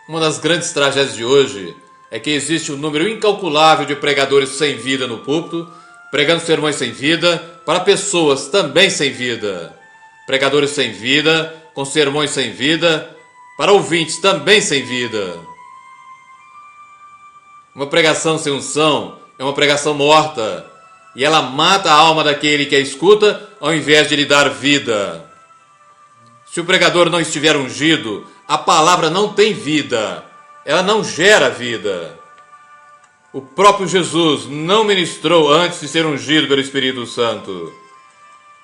Uma das grandes tragédias de hoje é que existe um número incalculável de pregadores sem vida no púlpito, pregando sermões sem vida para pessoas também sem vida. Pregadores sem vida, com sermões sem vida, para ouvintes também sem vida. Uma pregação sem unção é uma pregação morta, e ela mata a alma daquele que a escuta ao invés de lhe dar vida. Se o pregador não estiver ungido, a palavra não tem vida, ela não gera vida. O próprio Jesus não ministrou antes de ser ungido pelo Espírito Santo.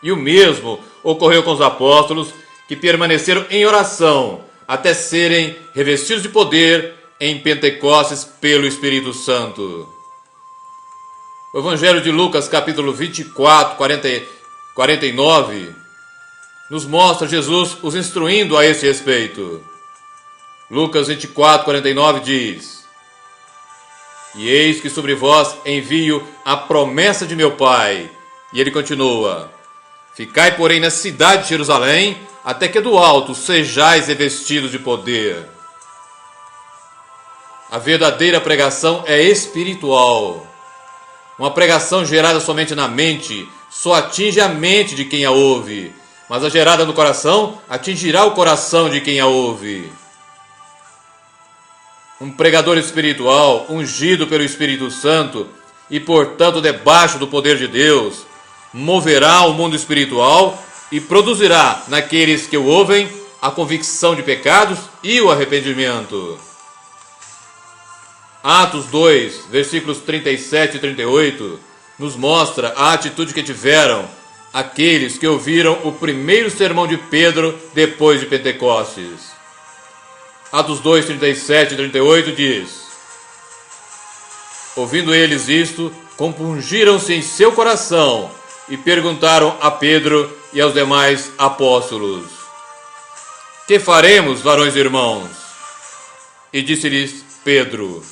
E o mesmo ocorreu com os apóstolos, que permaneceram em oração até serem revestidos de poder em Pentecostes pelo Espírito Santo. O Evangelho de Lucas, capítulo 24, 49, nos mostra Jesus os instruindo a esse respeito. Lucas 24, 49 diz: E eis que sobre vós envio a promessa de meu Pai. E ele continua: Ficai, porém, na cidade de Jerusalém, até que do alto sejais revestidos de poder. A verdadeira pregação é espiritual. Uma pregação gerada somente na mente só atinge a mente de quem a ouve, mas a gerada no coração atingirá o coração de quem a ouve. Um pregador espiritual, ungido pelo Espírito Santo e, portanto, debaixo do poder de Deus, moverá o mundo espiritual e produzirá naqueles que o ouvem a convicção de pecados e o arrependimento. Atos 2, versículos 37 e 38, nos mostra a atitude que tiveram aqueles que ouviram o primeiro sermão de Pedro depois de Pentecostes. Atos 2, 37 e 38 diz: Ouvindo eles isto, compungiram-se em seu coração e perguntaram a Pedro e aos demais apóstolos: Que faremos, varões irmãos? E disse-lhes Pedro: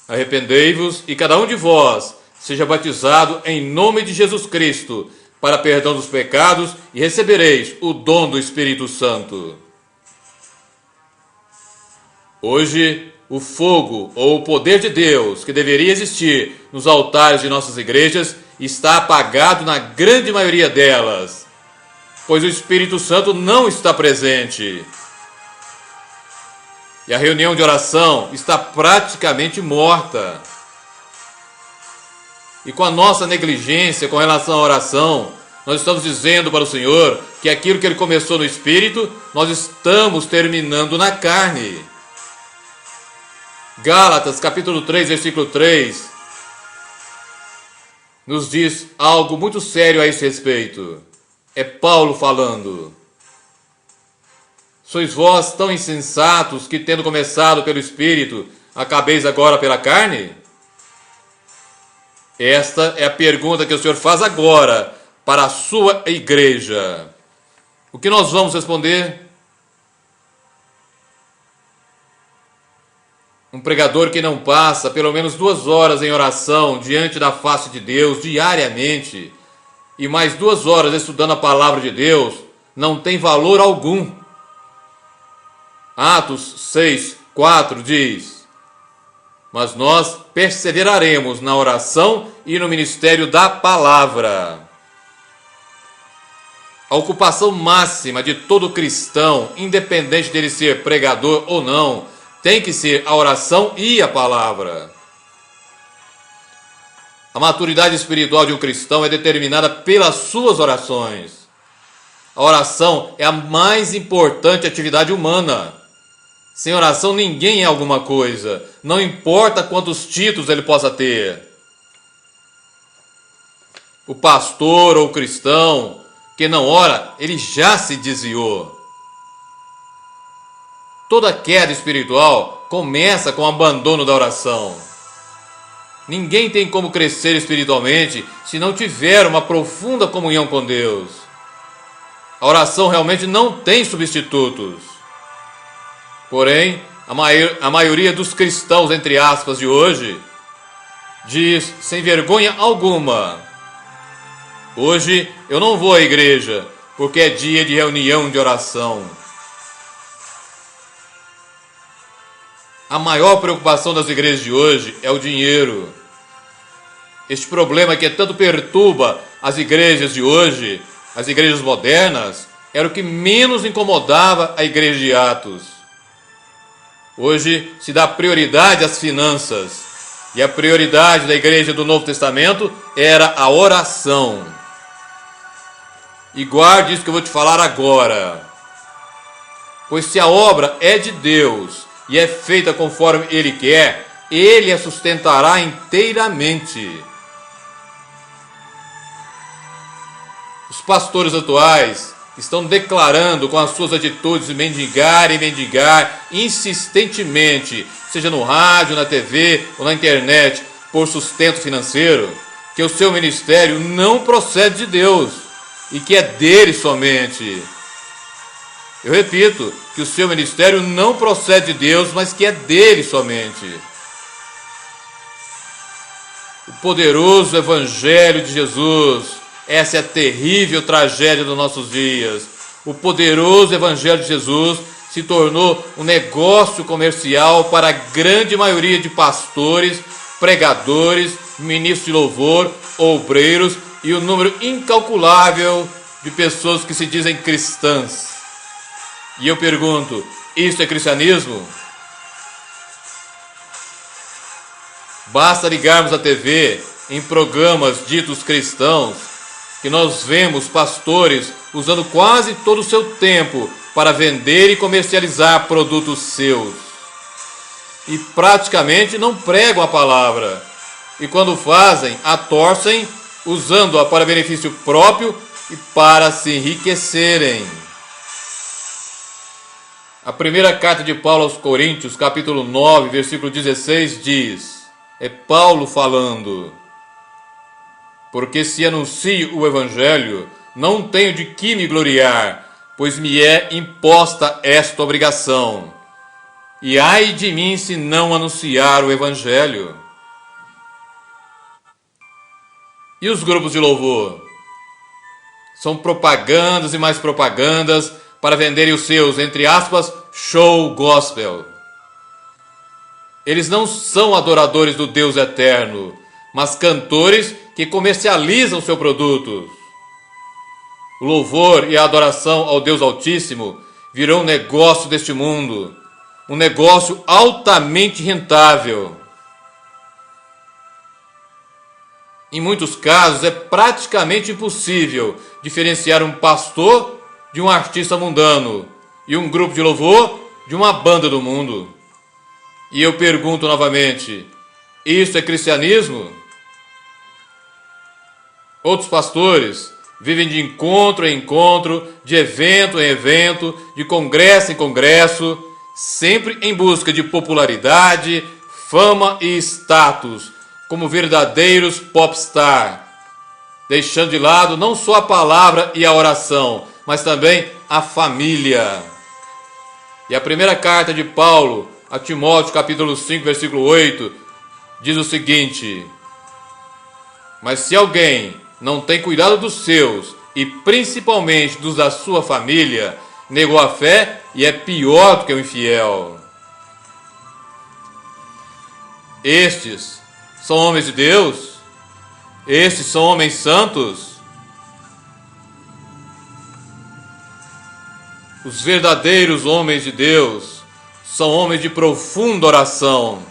Arrependei-vos e cada um de vós seja batizado em nome de Jesus Cristo para perdão dos pecados e recebereis o dom do Espírito Santo. Hoje, o fogo ou o poder de Deus que deveria existir nos altares de nossas igrejas está apagado na grande maioria delas, pois o Espírito Santo não está presente. E a reunião de oração está praticamente morta. E com a nossa negligência com relação à oração, nós estamos dizendo para o Senhor que aquilo que Ele começou no Espírito, nós estamos terminando na carne. Gálatas, capítulo 3, versículo 3, nos diz algo muito sério a esse respeito. É Paulo falando: Sois vós tão insensatos que, tendo começado pelo Espírito, acabeis agora pela carne? Esta é a pergunta que o Senhor faz agora para a sua igreja. O que nós vamos responder? Um pregador que não passa pelo menos 2 horas em oração diante da face de Deus diariamente e mais 2 horas estudando a palavra de Deus não tem valor algum. Atos 6, 4 diz: Mas nós perseveraremos na oração e no ministério da palavra. A ocupação máxima de todo cristão, independente dele ser pregador ou não, tem que ser a oração e a palavra. A maturidade espiritual de um cristão é determinada pelas suas orações. A oração é a mais importante atividade humana. Sem oração ninguém é alguma coisa, não importa quantos títulos ele possa ter. O pastor ou o cristão que não ora, ele já se desviou. Toda queda espiritual começa com o abandono da oração. Ninguém tem como crescer espiritualmente se não tiver uma profunda comunhão com Deus. A oração realmente não tem substitutos. Porém, a maioria dos cristãos, entre aspas, de hoje, diz sem vergonha alguma: Hoje eu não vou à igreja, porque é dia de reunião de oração. A maior preocupação das igrejas de hoje é o dinheiro. Este problema que tanto perturba as igrejas de hoje, as igrejas modernas, era o que menos incomodava a igreja de Atos. Hoje se dá prioridade às finanças, e a prioridade da igreja do Novo Testamento era a oração. E guarde isso que eu vou te falar agora. Pois se a obra é de Deus e é feita conforme Ele quer, Ele a sustentará inteiramente. Os pastores atuais estão declarando com as suas atitudes de mendigar e mendigar insistentemente, seja no rádio, na TV ou na internet, por sustento financeiro, que o seu ministério não procede de Deus e que é dele somente. Eu repito, que o seu ministério não procede de Deus, mas que é dele somente. O poderoso Evangelho de Jesus, essa é a terrível tragédia dos nossos dias. O poderoso Evangelho de Jesus se tornou um negócio comercial para a grande maioria de pastores, pregadores, ministros de louvor, obreiros e um número incalculável de pessoas que se dizem cristãs. E eu pergunto, isso é cristianismo? Basta ligarmos a TV em programas ditos cristãos que nós vemos pastores usando quase todo o seu tempo para vender e comercializar produtos seus. E praticamente não pregam a palavra. E quando fazem, a torcem, usando-a para benefício próprio e para se enriquecerem. A primeira carta de Paulo aos Coríntios, capítulo 9, versículo 16, diz, é Paulo falando, porque se anuncio o Evangelho, não tenho de que me gloriar, pois me é imposta esta obrigação. E ai de mim se não anunciar o Evangelho. E os grupos de louvor? São propagandas e mais propagandas para venderem os seus, entre aspas, show gospel. Eles não são adoradores do Deus eterno, mas cantores que comercializam seu produto. O louvor e a adoração ao Deus Altíssimo virão um negócio deste mundo, um negócio altamente rentável. Em muitos casos é praticamente impossível diferenciar um pastor de um artista mundano e um grupo de louvor de uma banda do mundo. E eu pergunto novamente, isso é cristianismo? Outros pastores vivem de encontro em encontro, de evento em evento, de congresso em congresso, sempre em busca de popularidade, fama e status, como verdadeiros popstar, deixando de lado não só a palavra e a oração, mas também a família. E a primeira carta de Paulo a Timóteo, capítulo 5, versículo 8, diz o seguinte, mas se alguém não tem cuidado dos seus, e principalmente dos da sua família, negou a fé e é pior do que o infiel. Estes são homens de Deus? Estes são homens santos? Os verdadeiros homens de Deus são homens de profunda oração.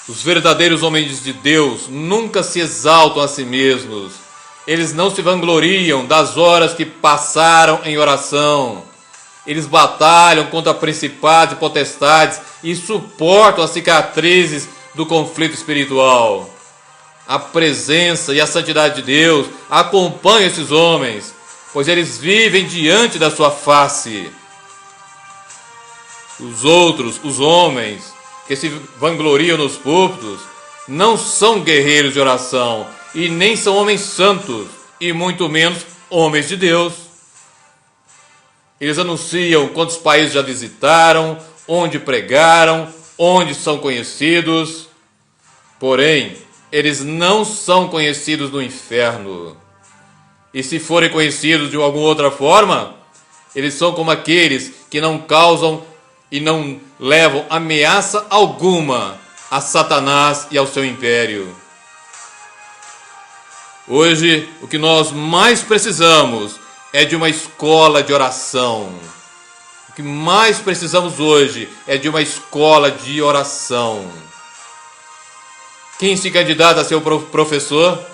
Os verdadeiros homens de Deus nunca se exaltam a si mesmos. Eles não se vangloriam das horas que passaram em oração. Eles batalham contra principados e potestades e suportam as cicatrizes do conflito espiritual. A presença e a santidade de Deus acompanham esses homens, pois eles vivem diante da sua face. Os outros, os homens, que se vangloriam nos púlpitos, não são guerreiros de oração, e nem são homens santos, e muito menos homens de Deus. Eles anunciam quantos países já visitaram, onde pregaram, onde são conhecidos. Porém, eles não são conhecidos no inferno. E se forem conhecidos de alguma outra forma, eles são como aqueles que não causam e não levam ameaça alguma a Satanás e ao seu império. Hoje, o que nós mais precisamos é de uma escola de oração. O que mais precisamos hoje é de uma escola de oração. Quem se candidata a ser o professor?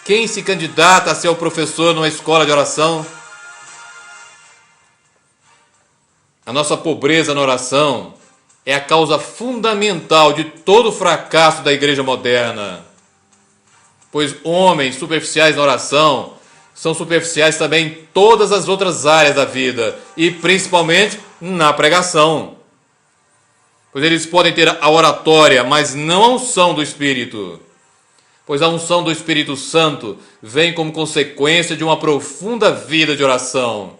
Quem se candidata a ser o professor numa escola de oração? A nossa pobreza na oração é a causa fundamental de todo o fracasso da igreja moderna. Pois homens superficiais na oração são superficiais também em todas as outras áreas da vida, e principalmente na pregação. Pois eles podem ter a oratória, mas não a unção do Espírito. Pois a unção do Espírito Santo vem como consequência de uma profunda vida de oração.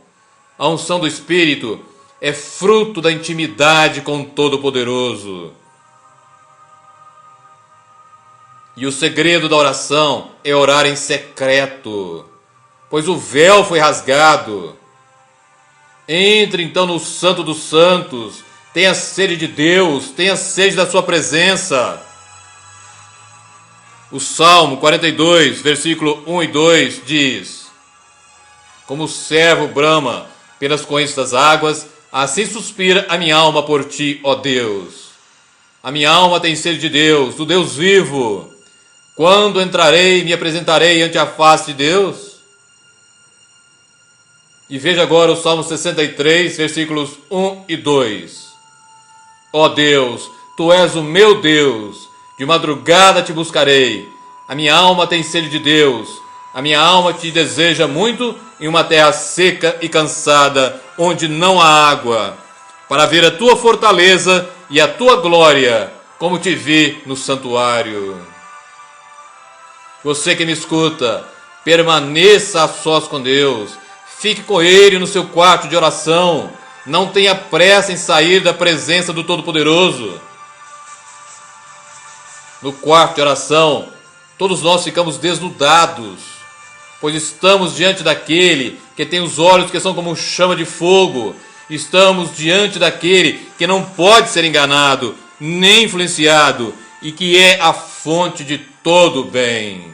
A unção do Espírito é fruto da intimidade com o Todo-Poderoso. E o segredo da oração é orar em secreto, pois o véu foi rasgado. Entre então no Santo dos Santos, tenha sede de Deus, tenha sede da sua presença. O Salmo 42, versículo 1 e 2 diz: Como o servo brama pelas correntes das águas, assim suspira a minha alma por ti, ó Deus. A minha alma tem sede de Deus, do Deus vivo. Quando entrarei e me apresentarei ante a face de Deus? E veja agora o Salmo 63, versículos 1 e 2. Ó Deus, Tu és o meu Deus, de madrugada te buscarei. A minha alma tem sede de Deus, a minha alma te deseja muito em uma terra seca e cansada, onde não há água, para ver a Tua fortaleza e a Tua glória, como te vi no santuário. Você que me escuta, permaneça a sós com Deus, fique com Ele no seu quarto de oração, não tenha pressa em sair da presença do Todo-Poderoso. No quarto de oração, todos nós ficamos desnudados, pois estamos diante daquele que tem os olhos que são como chama de fogo, estamos diante daquele que não pode ser enganado, nem influenciado, e que é a fonte de todo o bem.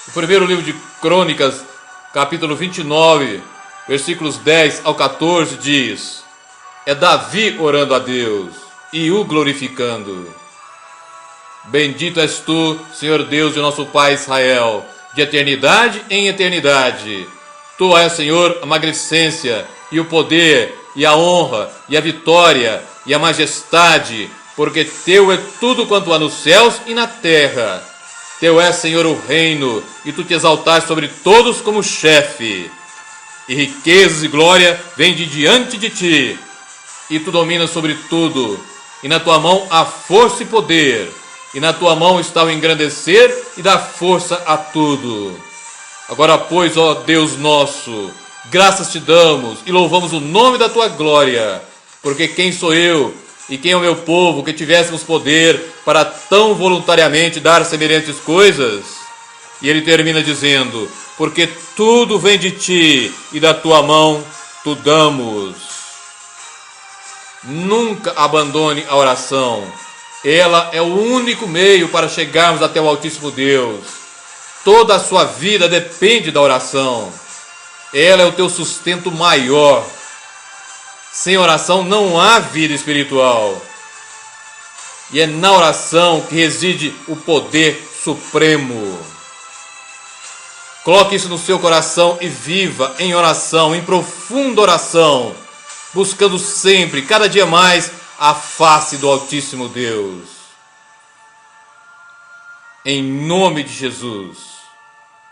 O primeiro livro de Crônicas, capítulo 29, versículos 10 ao 14, diz: É Davi orando a Deus e o glorificando. Bendito és tu, Senhor Deus de nosso Pai Israel, de eternidade em eternidade. Tu és, Senhor, a magnificência e o poder e a honra e a vitória e a majestade, porque teu é tudo quanto há nos céus e na terra. Teu é, Senhor, o reino, e tu te exaltaste sobre todos como chefe. E riquezas e glória vêm de diante de ti, e tu dominas sobre tudo, e na tua mão há força e poder, e na tua mão está o engrandecer e dar força a tudo. Agora, pois, ó Deus nosso, graças te damos e louvamos o nome da tua glória, porque quem sou eu e quem é o meu povo que tivéssemos poder para tão voluntariamente dar semelhantes coisas? E ele termina dizendo: porque tudo vem de ti e da tua mão tu damos. Nunca abandone a oração. Ela é o único meio para chegarmos até o Altíssimo Deus. Toda a sua vida depende da oração. Ela é o teu sustento maior. Sem oração não há vida espiritual. E é na oração que reside o poder supremo. Coloque isso no seu coração e viva em oração, em profunda oração, buscando sempre, cada dia mais, a face do Altíssimo Deus. Em nome de Jesus.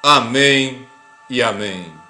Amém e amém.